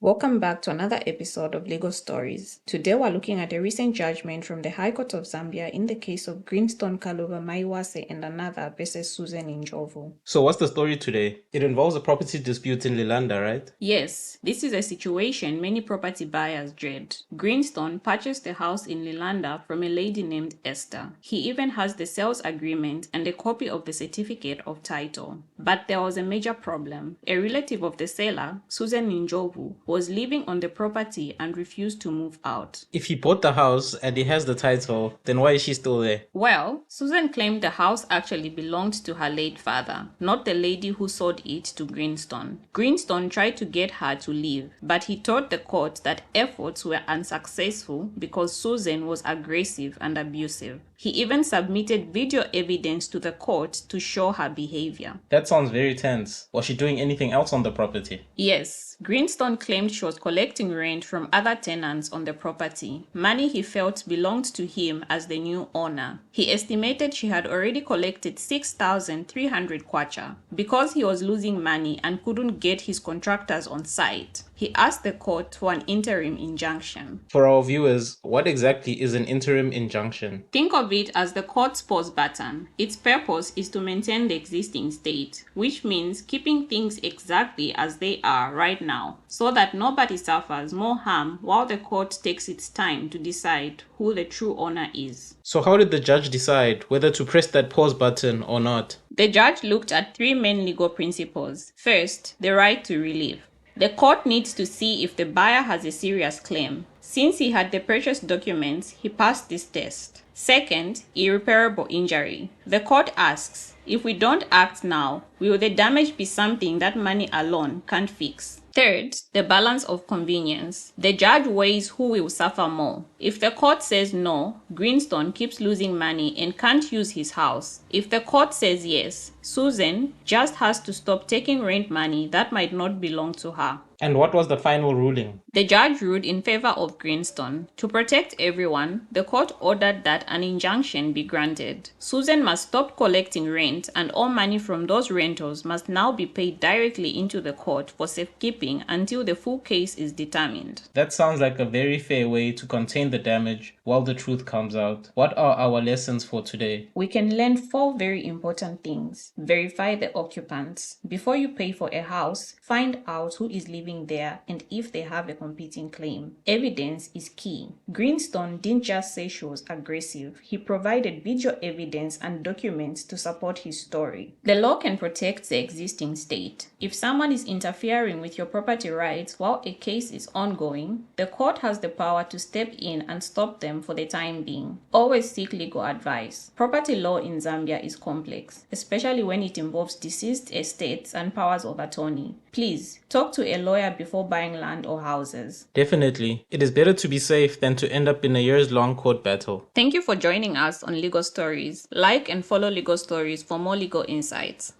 Welcome back to another episode of Legal Stories. Today we're looking at a recent judgment from the High Court of Zambia in the case of Greenstone, Kaluba, Maiwase and Another versus Susan Njovu. So what's the story today? It involves a property dispute in Lilanda, right? Yes, this is a situation many property buyers dread. Greenstone purchased a house in Lilanda from a lady named Esther. He even has the sales agreement and a copy of the certificate of title. But there was a major problem. A relative of the seller, Susan Njovu, was living on the property and refused to move out. If he bought the house and he has the title, then why is she still there? Well, Susan claimed the house actually belonged to her late father, not the lady who sold it to Greenstone. Greenstone tried to get her to leave, but he told the court that efforts were unsuccessful because Susan was aggressive and abusive. He even submitted video evidence to the court to show her behavior. That sounds very tense. Was she doing anything else on the property? Yes, Greenstone claimed she was collecting rent from other tenants on the property, money he felt belonged to him as the new owner. He estimated she had already collected 6,300 kwacha. Because he was losing money and couldn't get his contractors on site, he asked the court for an interim injunction. For our viewers, what exactly is an interim injunction? Think of it as the court's pause button. Its purpose is to maintain the existing state, which means keeping things exactly as they are right now, so that nobody suffers more harm while the court takes its time to decide who the true owner is. So how did the judge decide whether to press that pause button or not? The judge looked at three main legal principles. First, the right to relief. The court needs to see if the buyer has a serious claim. Since he had the purchase documents, he passed this test. Second, irreparable injury. The court asks, if we don't act now, will the damage be something that money alone can't fix? Third, the balance of convenience. The judge weighs who will suffer more. If the court says no, Greenstone keeps losing money and can't use his house. If the court says yes, Susan just has to stop taking rent money that might not belong to her. And what was the final ruling? The judge ruled in favor of Greenstone. To protect everyone, the court ordered that an injunction be granted. Susan must stop collecting rent, and all money from those rentals must now be paid directly into the court for safekeeping until the full case is determined. That sounds like a very fair way to contain the damage while the truth comes out. What are our lessons for today? We can learn 4 very important things. Verify the occupants. Before you pay for a house, find out who is living there and if they have a competing claim. Evidence is key. Greenstone didn't just say she was aggressive. He provided video evidence and documents to support his story. The law can protect the existing state. If someone is interfering with your property rights while a case is ongoing, the court has the power to step in and stop them for the time being. Always seek legal advice. Property law in Zambia is complex, especially when it involves deceased estates and powers of attorney. Please, talk to a lawyer before buying land or houses. Definitely. It is better to be safe than to end up in a years-long court battle. Thank you for joining us on Legal Stories. Like and follow Legal Stories for more legal insights.